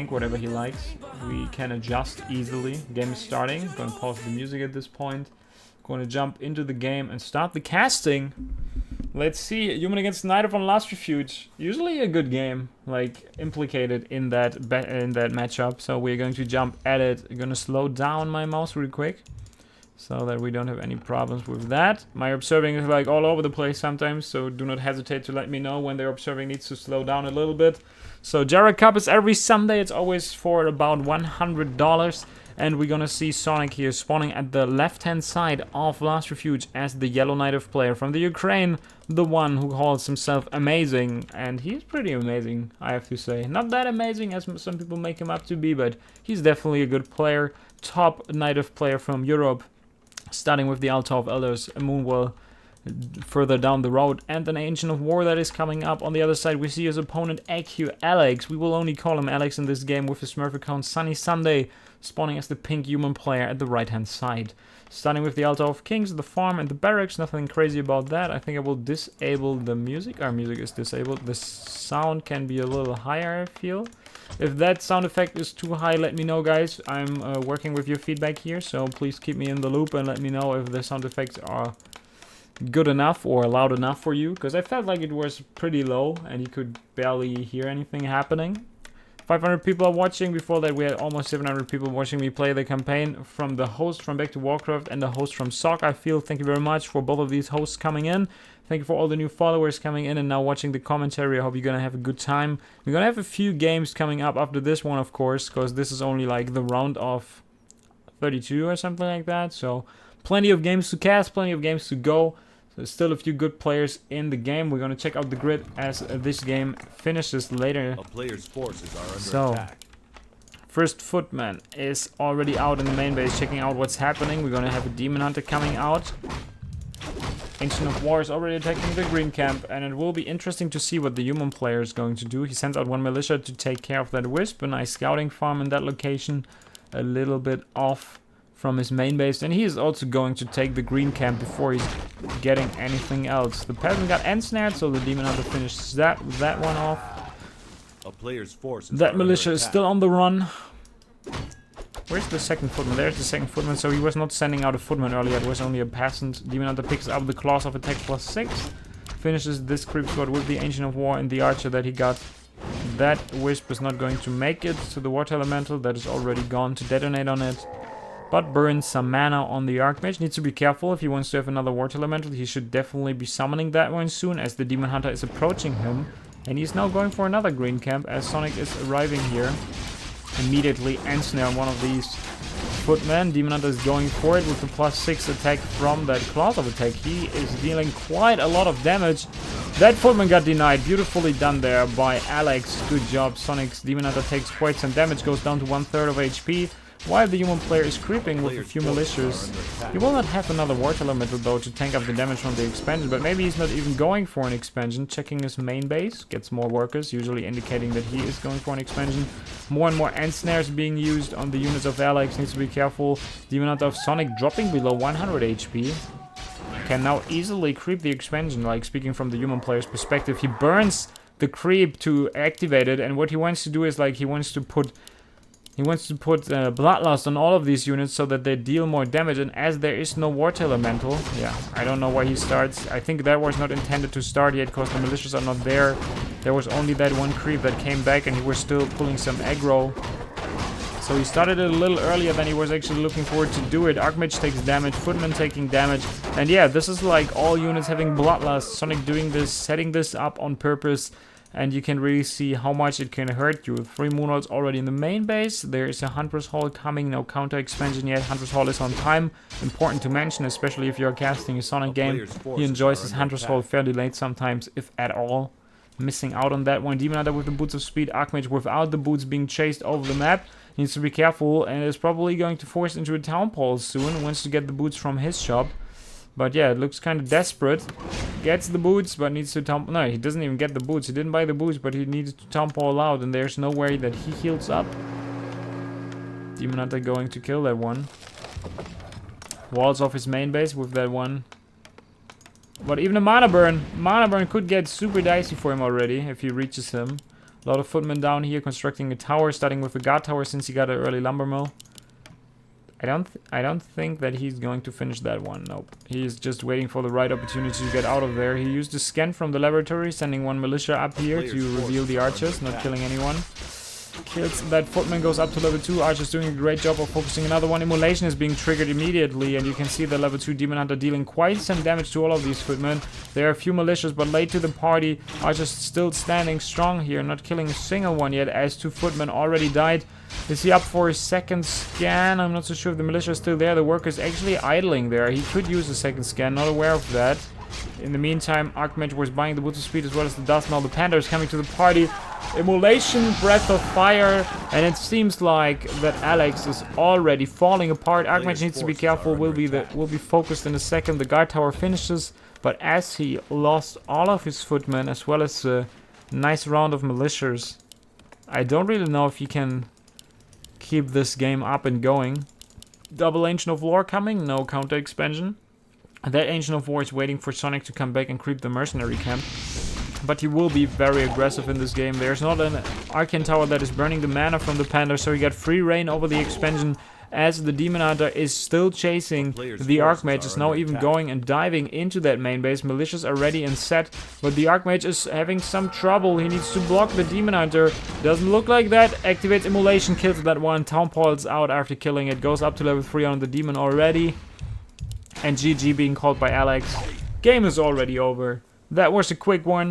tank, whatever he likes. We can adjust easily. Game is starting. Gonna pause the music at this point. Gonna jump into the game and start the casting. Let's see. Human against Knight of on last Refuge. Usually a good game, like implicated in that matchup. So we're going to jump at it. I'm gonna slow down my mouse real quick, so that we don't have any problems with that. My observing is like all over the place sometimes, so do not hesitate to let me know when the observing needs to slow down a little bit. So GERA Cup is every Sunday. It's always for about $100. And we're gonna see Sonik here spawning at the left-hand side of Last Refuge as the Yellow Knight of player from the Ukraine. The one who calls himself amazing. And he's pretty amazing, I have to say. Not that amazing as some people make him up to be, but he's definitely a good player. Top Knight of player from Europe. Starting with the Altar of Elders, a Moonwell further down the road, and an Ancient of War that is coming up. On the other side, we see his opponent AQ Alex. We will only call him Alex in this game with his Smurf account Sunny Sunday, spawning as the pink human player at the right-hand side. Starting with the Altar of Kings, the farm, and the barracks. Nothing crazy about that. I think I will disable the music. Our music is disabled. The sound can be a little higher, I feel. If that sound effect is too high, let me know, guys. I'm working with your feedback here, so please keep me in the loop and let me know if the sound effects are good enough or loud enough for you, because I felt like it was pretty low and you could barely hear anything happening. 500 people are watching. Before that, we had almost 700 people watching me play the campaign, from the host from Back to Warcraft and the host from SOC. I feel thank you very much for both of these hosts coming in. Thank you for all the new followers coming in and now watching the commentary. I hope you're gonna have a good time. We're gonna have a few games coming up after this one, of course, because this is only like the round of 32 or something like that. So plenty of games to cast, plenty of games to go. There's still a few good players in the game. We're gonna check out the grid as this game finishes later. A player's forces are under attack. First Footman is already out in the main base checking out what's happening. We're gonna have a Demon Hunter coming out. Ancient of War is already attacking the green camp, and it will be interesting to see what the human player is going to do. He sends out one militia to take care of that wisp. A nice scouting farm in that location, a little bit off from his main base, and he is also going to take the green camp before he's getting anything else. The peasant got ensnared, so the Demon Hunter finishes that one off. A player's force. That militia is still on the run. Where's the second footman? There's the second footman. So he was not sending out a footman earlier. It was only a peasant. Demon Hunter picks up the claws of attack +6. Finishes this creep squad with the Ancient of War and the archer that he got. That wisp is not going to make it to the water elemental. That is already gone to detonate on it. But burns some mana on the Archmage. Needs to be careful if he wants to have another water elemental. He should definitely be summoning that one soon, as the Demon Hunter is approaching him. And he's now going for another green camp as Sonik is arriving here. Immediately ensnare one of these footmen. Demon Hunter is going for it with the +6 attack from that claws of attack. He is dealing quite a lot of damage. That footman got denied. Beautifully done there by Alex. Good job. Sonic's Demon Hunter takes quite some damage. Goes down to 1/3 of HP. While the human player is creeping with a few militias. He will not have another water elemental though to tank up the damage from the expansion, but maybe he's not even going for an expansion. Checking his main base, gets more workers, usually indicating that he is going for an expansion. More and more ensnares being used on the units of Alex, needs to be careful. Demon Hunter of Sonik dropping below 100 HP. Can now easily creep the expansion, like speaking from the human player's perspective. He burns the creep to activate it, and what he wants to do is like he wants to put Bloodlust on all of these units so that they deal more damage, and as there is no water elemental, yeah, I don't know why he starts. I think that was not intended to start yet because the militias are not there. There was only that one creep that came back and he was still pulling some aggro. So he started it a little earlier than he was actually looking forward to do it. Archmage takes damage, Footman taking damage, and yeah, this is like all units having Bloodlust. Sonik doing this, setting this up on purpose. And you can really see how much it can hurt you. 3 Moonlords already in the main base. There is a Hunter's Hall coming. No counter expansion yet. Hunter's Hall is on time. Important to mention, especially if you're casting a Sonic game. He enjoys his Hunter's Hall fairly late sometimes, if at all. Missing out on that one. Demon Hunter with the Boots of Speed. Archmage without the boots being chased over the map. Needs to be careful and is probably going to force into a Town Hall soon. Wants to get the boots from his shop. But yeah, it looks kind of desperate. Gets the boots, but needs to Town... No, he doesn't even get the boots. He didn't buy the boots, but he needed to Town Hall out, and there's no way that he heals up. Demon Hunter going to kill that one. Walls off his main base with that one. But even a Mana Burn could get super dicey for him already, if he reaches him. A lot of footmen down here constructing a tower, starting with a guard tower since he got an early lumber mill. I don't think that he's going to finish that one. Nope. He's just waiting for the right opportunity to get out of there. He used a scan from the laboratory, sending one militia up here to reveal the archers, not killing anyone. Kills that footman, goes up to level 2. Archer's doing a great job of focusing another one. Immolation is being triggered immediately, and you can see the level 2 Demon Hunter dealing quite some damage to all of these footmen. There are a few militias, but late to the party. Archer's still standing strong here, not killing a single one yet, as 2 footmen already died. Is he up for his second scan? I'm not so sure if the militia is still there. The worker's actually idling there. He could use a second scan, not aware of that. In the meantime, Archmage was buying the Boots of Speed as well as the Dust, and all the Panther is coming to the party. Immolation, Breath of Fire, and it seems like that Alex is already falling apart. Archmage needs to be careful, will be focused in a second. The guard tower finishes, but as he lost all of his footmen as well as a nice round of militias, I don't really know if he can keep this game up and going. Double Ancient of War coming, no counter expansion. That Ancient of War is waiting for Sonik to come back and creep the mercenary camp. But he will be very aggressive in this game. There's not an Arcane Tower that is burning the mana from the Panther, so he got free reign over the expansion as the Demon Hunter is still chasing the Archmage. Is now even going and diving into that main base. Militias are ready and set, but the Archmage is having some trouble. He needs to block the Demon Hunter. Doesn't look like that. Activates Immolation, kills that one. Town Paul's out after killing it. Goes up to level 3 on the Demon already. And GG being called by Alex. Game is already over. That was a quick one.